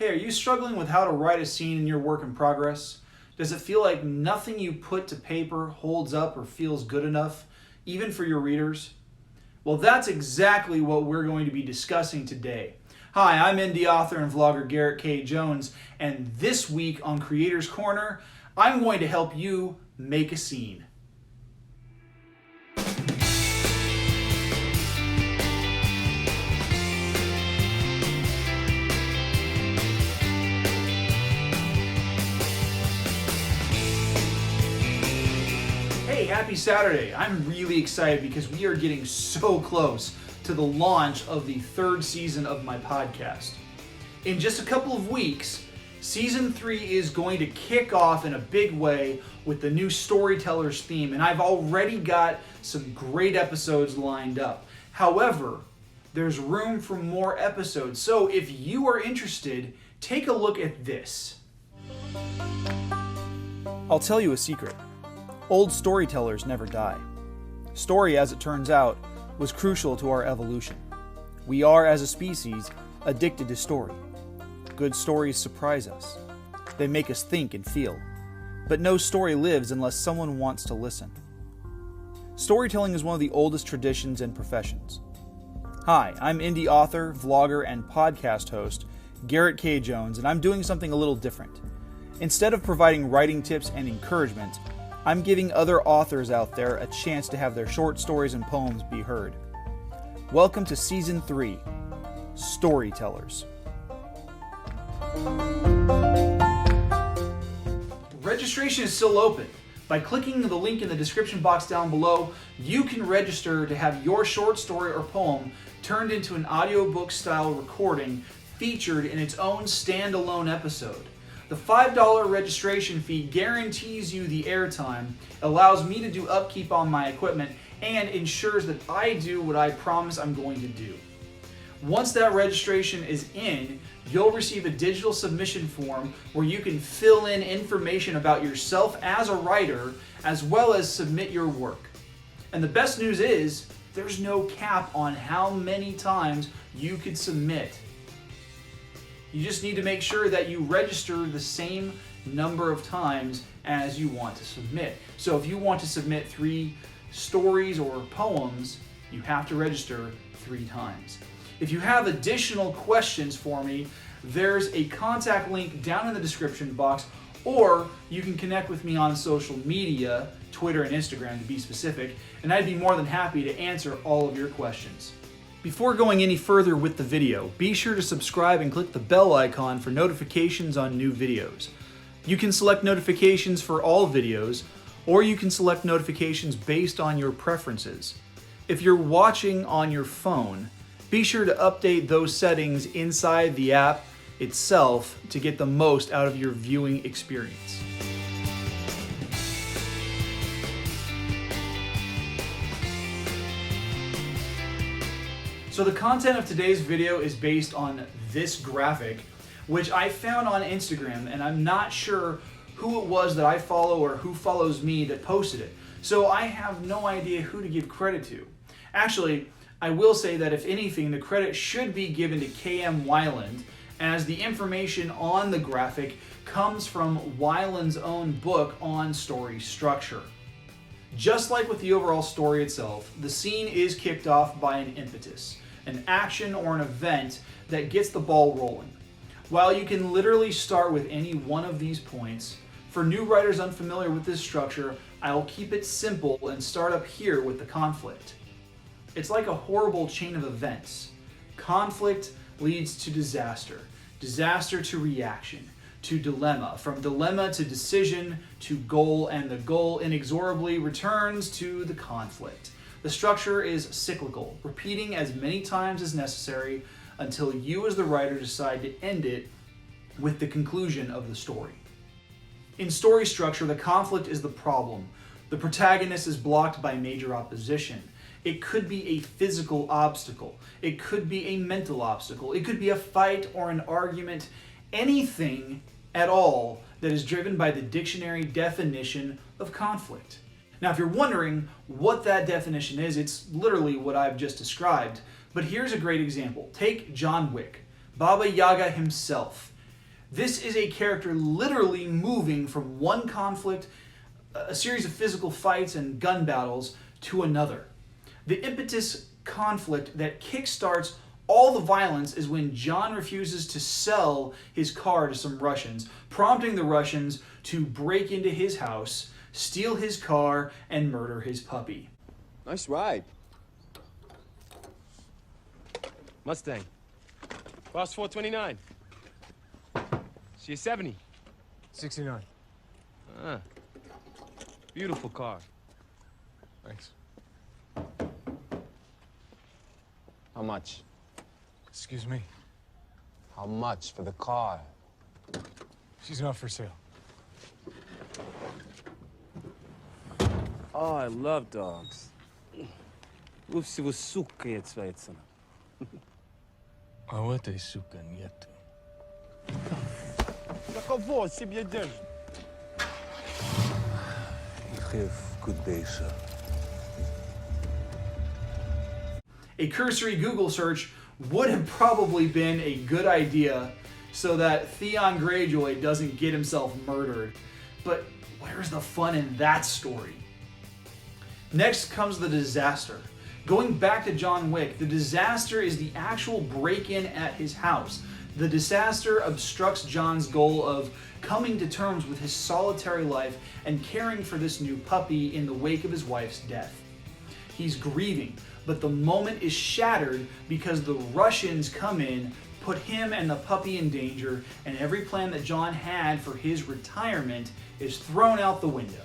Hey, are you struggling with how to write a scene in your work in progress? Does it feel like nothing you put to paper holds up or feels good enough, even for your readers? Well, that's exactly what we're going to be discussing today. Hi, I'm indie author and vlogger Garrett K. Jones, and this week on Creator's Corner, I'm going to help you make a scene. Hey, happy Saturday. I'm really excited because we are getting so close to the launch of the third season of my podcast. In just a couple of weeks, Season 3 is going to kick off in a big way with the new Storytellers theme, and I've already got some great episodes lined up. However, there's room for more episodes, so if you are interested, take a look at this. I'll tell you a secret. Old storytellers never die. Story, as it turns out, was crucial to our evolution. We are, as a species, addicted to story. Good stories surprise us. They make us think and feel. But no story lives unless someone wants to listen. Storytelling is one of the oldest traditions and professions. Hi, I'm indie author, vlogger, and podcast host Garrett K. Jones, and I'm doing something a little different. Instead of providing writing tips and encouragement, I'm giving other authors out there a chance to have their short stories and poems be heard. Welcome to Season 3, Storytellers. Registration is still open. By clicking the link in the description box down below, you can register to have your short story or poem turned into an audiobook-style recording featured in its own standalone episode. The $5 registration fee guarantees you the airtime, allows me to do upkeep on my equipment, and ensures that I do what I promise I'm going to do. Once that registration is in, you'll receive a digital submission form where you can fill in information about yourself as a writer, as well as submit your work. And the best news is, there's no cap on how many times you could submit. You just need to make sure that you register the same number of times as you want to submit. So if you want to submit 3 stories or poems, you have to register 3 times. If you have additional questions for me, there's a contact link down in the description box, or you can connect with me on social media, Twitter and Instagram to be specific, and I'd be more than happy to answer all of your questions. Before going any further with the video, be sure to subscribe and click the bell icon for notifications on new videos. You can select notifications for all videos, or you can select notifications based on your preferences. If you're watching on your phone, be sure to update those settings inside the app itself to get the most out of your viewing experience. So the content of today's video is based on this graphic, which I found on Instagram, and I'm not sure who it was that I follow or who follows me that posted it. So I have no idea who to give credit to. Actually, I will say that if anything, the credit should be given to K.M. Weiland, as the information on the graphic comes from Weiland's own book on story structure. Just like with the overall story itself, the scene is kicked off by an impetus, an action or an event that gets the ball rolling. While you can literally start with any one of these points, for new writers unfamiliar with this structure, I'll keep it simple and start up here with the conflict. It's like a horrible chain of events. Conflict leads to disaster, disaster to reaction, to dilemma, from dilemma to decision to goal, and the goal inexorably returns to the conflict. The structure is cyclical, repeating as many times as necessary until you as the writer decide to end it with the conclusion of the story. In story structure, the conflict is the problem. The protagonist is blocked by major opposition. It could be a physical obstacle. It could be a mental obstacle. It could be a fight or an argument. Anything at all that is driven by the dictionary definition of conflict. Now, if you're wondering what that definition is, it's literally what I've just described. But here's a great example. Take John Wick. Baba Yaga himself This is a character literally moving from one conflict, a series of physical fights and gun battles, to another. The impetus conflict that kickstarts all the violence is when John refuses to sell his car to some Russians, prompting the Russians to break into his house, steal his car, and murder his puppy. Nice ride. Mustang. Cost 429. See you 70. 69. Ah. Beautiful car. Thanks. How much? Excuse me. How much for the car? She's not for sale. Oh, I love dogs. Лучше всего сука яйцевается. А в этой, сука, нету. Да кого себе держит? You have good day, sir. A cursory Google search would have probably been a good idea so that Theon Greyjoy doesn't get himself murdered. But where's the fun in that story? Next comes the disaster. Going back to John Wick, the disaster is the actual break-in at his house. The disaster obstructs John's goal of coming to terms with his solitary life and caring for this new puppy in the wake of his wife's death. He's grieving, but the moment is shattered because the Russians come in, put him and the puppy in danger, and every plan that John had for his retirement is thrown out the window.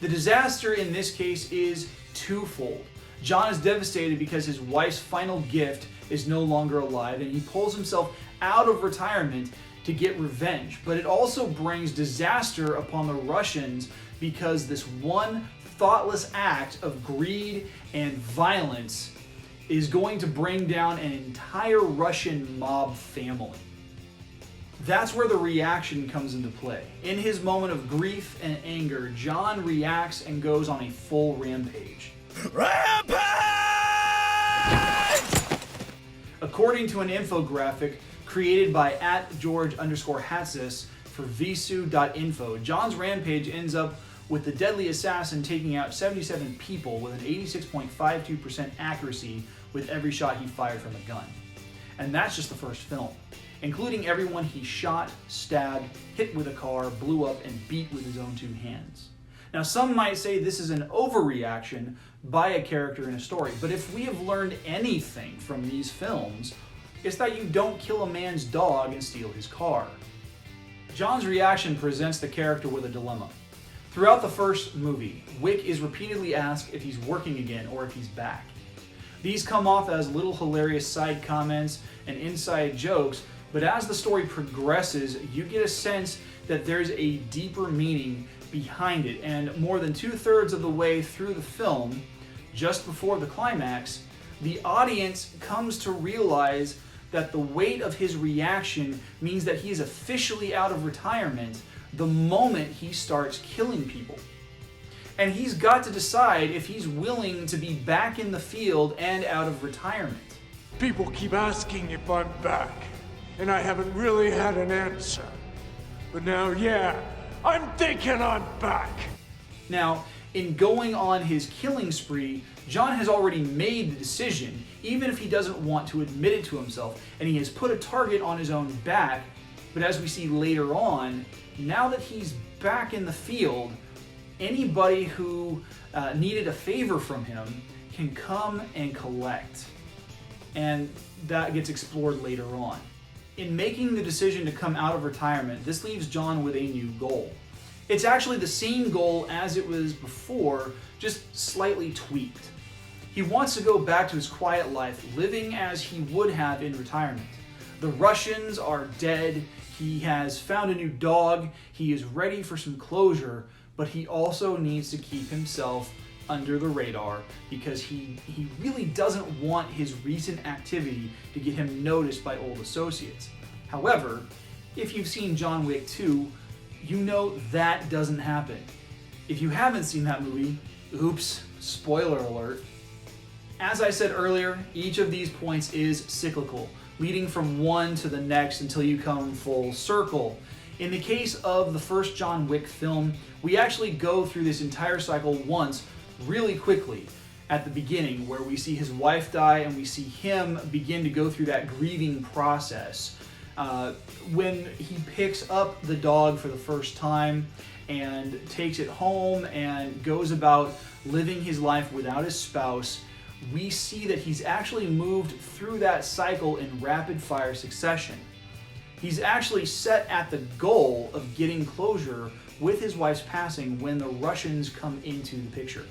The disaster in this case is twofold. John is devastated because his wife's final gift is no longer alive, and he pulls himself out of retirement to get revenge. But it also brings disaster upon the Russians because this one thoughtless act of greed and violence is going to bring down an entire Russian mob family. That's where the reaction comes into play. In his moment of grief and anger, John reacts and goes on a full rampage. Rampage! According to an infographic created by @George_Hatsis for visu.info, John's rampage ends up with the deadly assassin taking out 77 people with an 86.52% accuracy with every shot he fired from a gun. And that's just the first film, including everyone he shot, stabbed, hit with a car, blew up, and beat with his own two hands. Now, some might say this is an overreaction by a character in a story, but if we have learned anything from these films, it's that you don't kill a man's dog and steal his car. John's reaction presents the character with a dilemma. Throughout the first movie, Wick is repeatedly asked if he's working again or if he's back. These come off as little hilarious side comments and inside jokes, but as the story progresses, you get a sense that there's a deeper meaning behind it, and more than 2/3 of the way through the film, just before the climax, the audience comes to realize that the weight of his reaction means that he is officially out of retirement the moment he starts killing people. And he's got to decide if he's willing to be back in the field and out of retirement. People keep asking if I'm back, and I haven't really had an answer. But now, yeah, I'm thinking I'm back. Now, in going on his killing spree, John has already made the decision, even if he doesn't want to admit it to himself, and he has put a target on his own back. But as we see later on, now that he's back in the field, anybody who needed a favor from him can come and collect. And that gets explored later on. In making the decision to come out of retirement, this leaves John with a new goal. It's actually the same goal as it was before, just slightly tweaked. He wants to go back to his quiet life, living as he would have in retirement. The Russians are dead, he has found a new dog, he is ready for some closure, but he also needs to keep himself under the radar because he really doesn't want his recent activity to get him noticed by old associates. However, if you've seen John Wick 2, you know that doesn't happen. If you haven't seen that movie, oops, spoiler alert. As I said earlier, each of these points is cyclical. leading from one to the next until you come full circle. In the case of the first John Wick film, we actually go through this entire cycle once really quickly at the beginning, where we see his wife die and we see him begin to go through that grieving process. When he picks up the dog for the first time and takes it home and goes about living his life without his spouse, we see that he's actually moved through that cycle in rapid fire succession. He's actually set at the goal of getting closure with his wife's passing when the Russians come into the picture.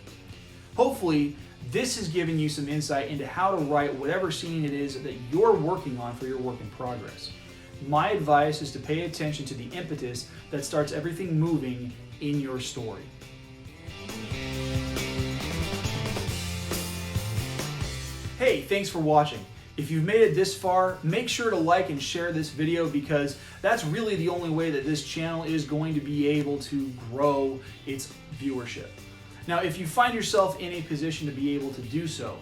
Hopefully, this has given you some insight into how to write whatever scene it is that you're working on for your work in progress. My advice is to pay attention to the impetus that starts everything moving in your story. Hey, thanks for watching. If you've made it this far, make sure to like and share this video, because that's really the only way that this channel is going to be able to grow its viewership. Now, if you find yourself in a position to be able to do so,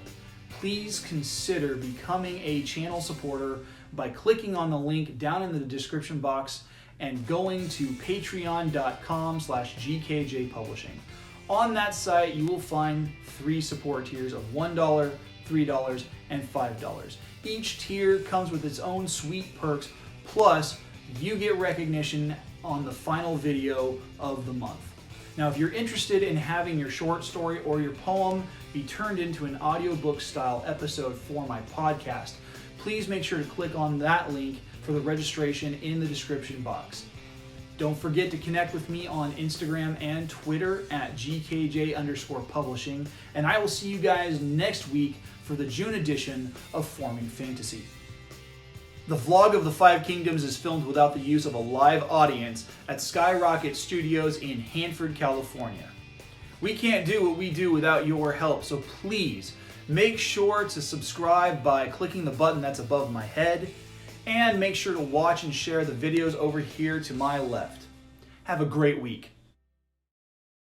please consider becoming a channel supporter by clicking on the link down in the description box and going to patreon.com/GKJpublishing. On that site, you will find 3 support tiers of $1, $3, and $5. Each tier comes with its own sweet perks, plus you get recognition on the final video of the month. Now, if you're interested in having your short story or your poem be turned into an audiobook style episode for my podcast, please make sure to click on that link for the registration in the description box. Don't forget to connect with me on Instagram and Twitter at GKJ_publishing, and I will see you guys next week for the June edition of Forming Fantasy. The vlog of the 5 Kingdoms is filmed without the use of a live audience at Skyrocket Studios in Hanford, California. We can't do what we do without your help, so please make sure to subscribe by clicking the button that's above my head, and make sure to watch and share the videos over here to my left. Have a great week.